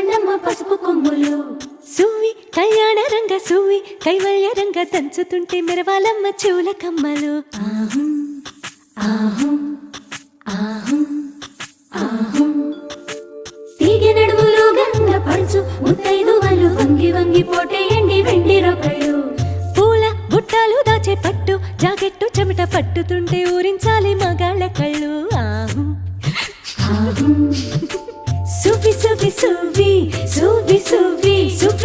రండమ్మ పసుపు కొమ్ములు. సువ్వి కళ్యాణ రంగ సువ్వి కైవల్య రంగ దంచుతుంటే మెరవాలమ్మ చెవుల కమ్మలు. ఆహం ఆహం ఆహం ఆహం తీగ నడుములు గంగ పడుచు ముత్తైదువలు వంగి వంగి పోటేయండి వెండి రొకళ్ళు. పూల బుట్టాలు దాచే పట్టు జాకెట్టు చెమట పట్టుతుంటే ఊరించాలి మగాళ్ళ కళ్ళు. ఆహం ఆహం సువ్వి సువ్వి సువ్వి సువ్వి సువ్వి సువ్వి